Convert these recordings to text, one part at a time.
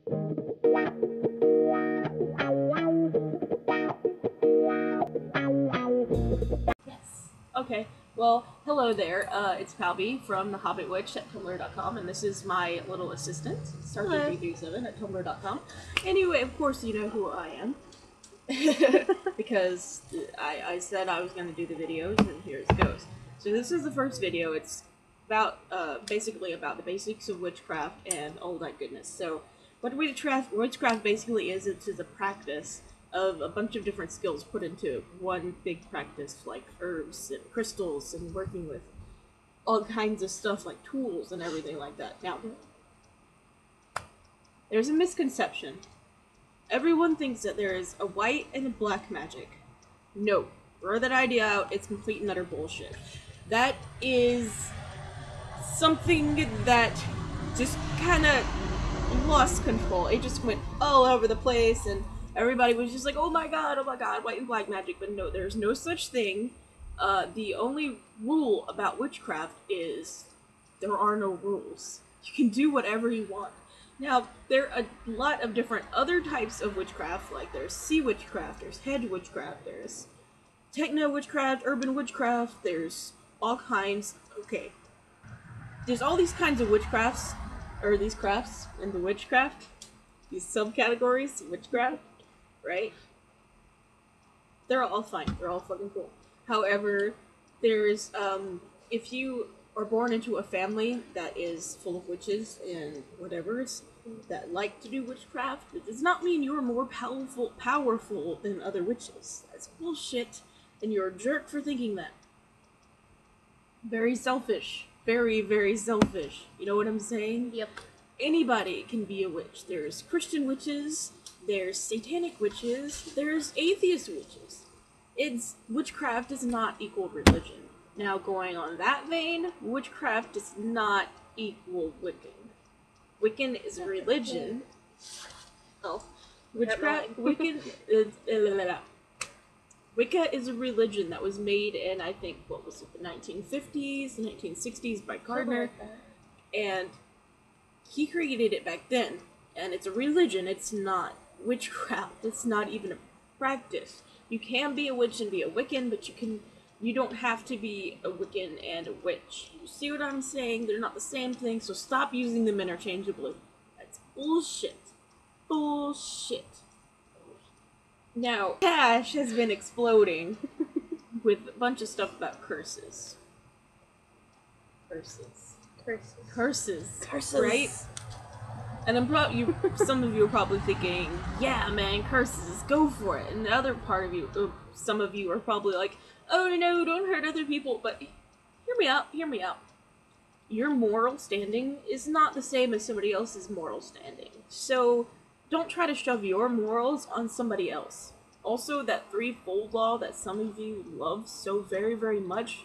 Yes. Okay. Well, hello there. It's Palby from The Hobbit Witch at Tumblr.com, and this is my little assistant, Sergeant337 at Tumblr.com. Anyway, of course you know who I am. Because I said I was going to do the videos, and here it goes. So this is the first video. It's about, basically about the basics of witchcraft and all that goodness. So, what witchcraft basically is, it's a practice of a bunch of different skills put into one big practice, like herbs and crystals and working with all kinds of stuff like tools and everything like that. Now, there's a misconception. Everyone thinks that there is a white and a black magic. No. Throw that idea out, it's complete and utter bullshit. That is something that just kinda lost control. It just went all over the place and everybody was just like, oh my god, white and black magic. But no, there's no such thing. The only rule about witchcraft is there are no rules. You can do whatever you want. Now, there are a lot of different other types of witchcraft, like there's sea witchcraft, there's hedge witchcraft, there's techno witchcraft, urban witchcraft, there's all kinds. Okay. There's all these kinds of witchcrafts, or these crafts in the witchcraft, these subcategories of witchcraft, right? They're all fine. They're all fucking cool. However, there's, if you are born into a family that is full of witches and whatevers that like to do witchcraft, it does not mean you're more powerful than other witches. That's bullshit, and you're a jerk for thinking that. Very selfish. Very, very selfish. You know what I'm saying? Yep. Anybody can be a witch. There's Christian witches, there's satanic witches, there's atheist witches. Witchcraft does not equal religion. Now, going on that vein, witchcraft does not equal Wiccan. Wiccan is a religion. Oh. Wicca is a religion that was made in, I think, what was it, the 1950s, 1960s by Gardner. And he created it back then. And it's a religion, it's not witchcraft. It's not even a practice. You can be a witch and be a Wiccan, but you don't have to be a Wiccan and a witch. You see what I'm saying? They're not the same thing, so stop using them interchangeably. That's bullshit. Bullshit. Now, Cash has been exploding with a bunch of stuff about curses. Curses. Right? And some of you are probably thinking, yeah, man, curses, go for it. And the other part of you, some of you are probably like, oh no, don't hurt other people. But hear me out. Your moral standing is not the same as somebody else's moral standing. So don't try to shove your morals on somebody else. Also, that threefold law that some of you love so very, very much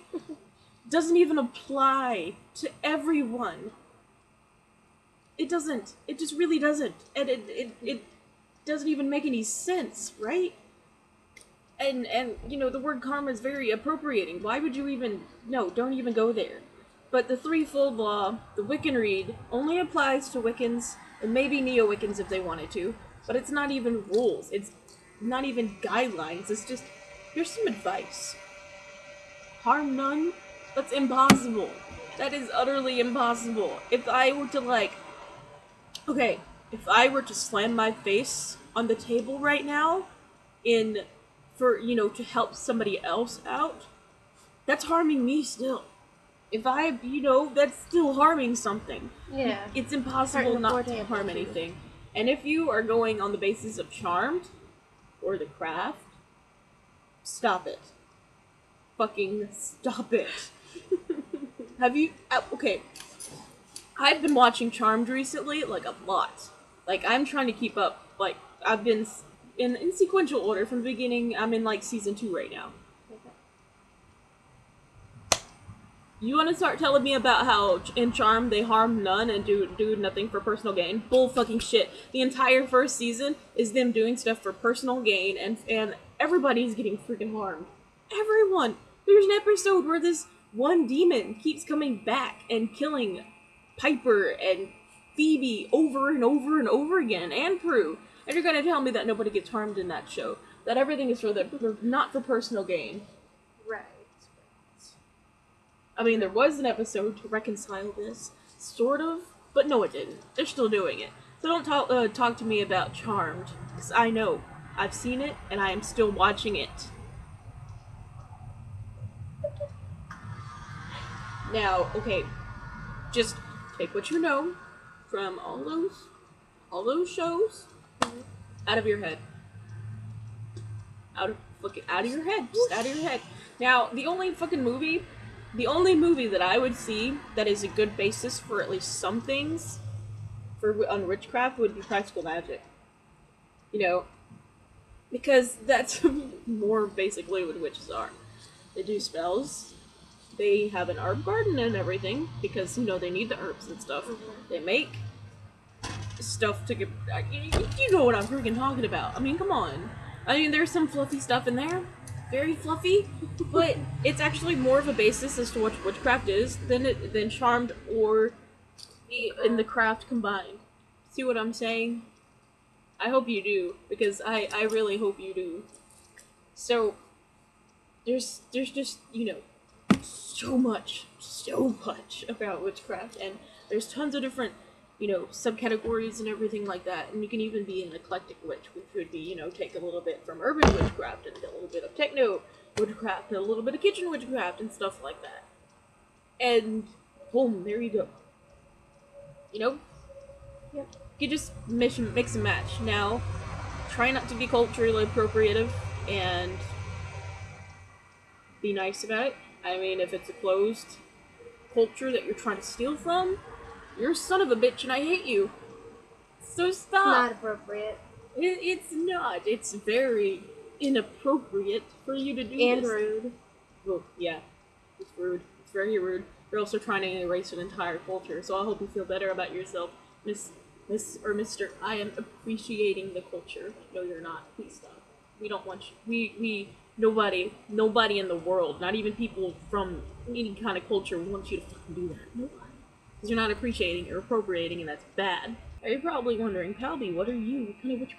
doesn't even apply to everyone. It doesn't. It just really doesn't. And it doesn't even make any sense, right? And you know, the word karma is very appropriating. Why would you even... No, don't even go there. But the threefold law, the Wiccan Read, only applies to Wiccans, and maybe Neo-Wiccans if they wanted to, but it's not even rules. It's not even guidelines. It's just, here's some advice. Harm none? That's impossible. That is utterly impossible. If I were to, okay, if I were to slam my face on the table right now, to help somebody else out, that's harming me still. If that's still harming something. Yeah. It's impossible not to harm anything. And if you are going on the basis of Charmed, or the craft, stop it. Fucking stop it. Have you... okay. I've been watching Charmed recently, a lot. I'm trying to keep up. I've been in sequential order from the beginning. I'm in, season 2 right now. You want to start telling me about how in Charm they harm none and do nothing for personal gain? Bull fucking shit. The entire first season is them doing stuff for personal gain and everybody's getting freaking harmed. Everyone! There's an episode where this one demon keeps coming back and killing Piper and Phoebe over and over and over again, and Prue. And you're gonna tell me that nobody gets harmed in that show. That everything is not for personal gain. Right. I mean, there was an episode to reconcile this, sort of, but no it didn't. They're still doing it. So don't talk to me about Charmed, because I know. I've seen it, and I am still watching it. Now, okay, just take what you know from all those shows out of your head. Out of your head. Just out of your head. Now, the only movie that I would see that is a good basis for at least some things on Witchcraft would be Practical Magic. You know, because that's more basically what witches are. They do spells. They have an herb garden and everything because, you know, they need the herbs and stuff. They make stuff to get... You know what I'm freaking talking about. I mean, come on. I mean, there's some fluffy stuff in there. Very fluffy. But it's actually more of a basis as to what Witchcraft is than Charmed or in the craft combined. See what I'm saying? I hope you do, because I really hope you do. So, there's just, you know, so much about Witchcraft, and there's tons of different, you know, subcategories and everything like that, and you can even be an eclectic witch, which would be, you know, take a little bit from urban witchcraft, and a little bit of techno witchcraft, and a little bit of kitchen witchcraft, and stuff like that. And, boom, there you go. You know? Yep. You just mix and match. Now, try not to be culturally appropriative, and be nice about it. I mean, if it's a closed culture that you're trying to steal from, you're a son of a bitch and I hate you. So stop. Not appropriate. It's not. It's very inappropriate for you to do and this. rude. Oh, yeah. It's rude. It's very rude. You're also trying to erase an entire culture, so I hope you feel better about yourself, Miss or Mr. I am appreciating the culture. No, you're not. Please stop. We don't want you. Nobody in the world, not even people from any kind of culture, wants you to fucking do that. Nobody. Because you're not appreciating, you're appropriating, and that's bad. You're probably wondering, Palby, what are you? What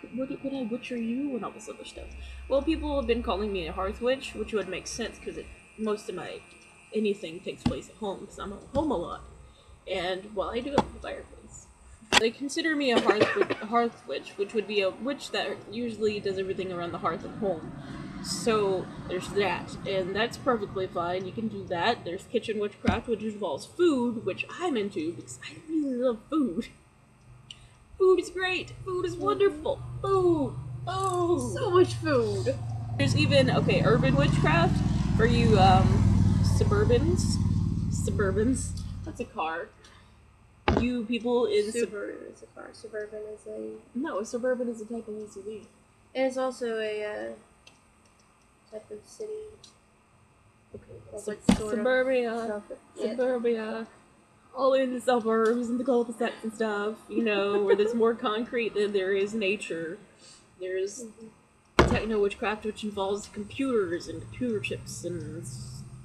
kind of witch are you? And all this other stuff. Well, people have been calling me a hearth witch, which would make sense, because most of my anything takes place at home, because I'm at home a lot. And, well, I do have a fireplace. They consider me a hearth witch, which would be a witch that usually does everything around the hearth at home. So, there's that, and that's perfectly fine, you can do that. There's kitchen witchcraft, which involves food, which I'm into, because I really love food. Food is great! Food is wonderful! Food! Oh! So much food! There's even, okay, urban witchcraft, for you, Suburbans, that's a car. You people in Subaru is a car. Suburban is a... No, a Suburban is a type of SUV. And it's also a, type of city. Okay, Suburbia, all in the suburbs and the cul-de-sacs and stuff, you know, where there's more concrete than there is nature. There's techno witchcraft, which involves computers and computer chips and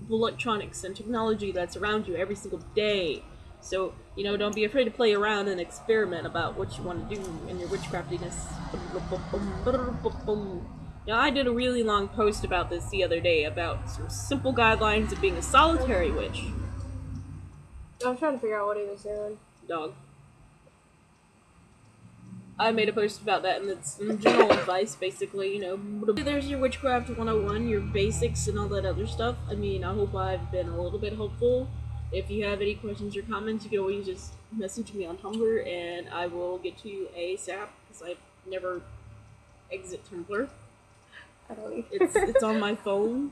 electronics and technology that's around you every single day. So, you know, don't be afraid to play around and experiment about what you want to do in your witchcraftiness. Now, I did a really long post about this the other day, about some simple guidelines of being a solitary witch. I was trying to figure out what he was doing. Dog. I made a post about that, and it's some general advice, basically, you know. There's your Witchcraft 101, your basics, and all that other stuff. I mean, I hope I've been a little bit helpful. If you have any questions or comments, you can always just message me on Tumblr, and I will get to you ASAP, because I never exit Tumblr. I don't either. It's on my phone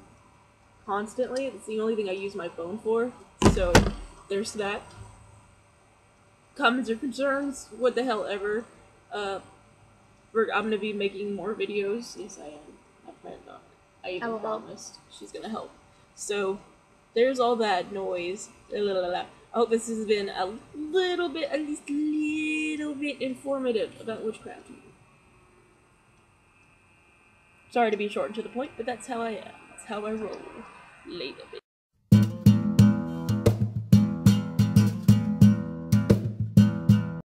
constantly. It's the only thing I use my phone for. So, there's that. Comments or concerns? What the hell ever. I'm gonna be making more videos. Yes, I am. My friend Doc. I even promised she's gonna help. So, there's all that noise. I hope this has been a little bit, at least a little bit informative about witchcraft. Sorry to be short and to the point, but that's how I am. That's how I roll. Later, bitch.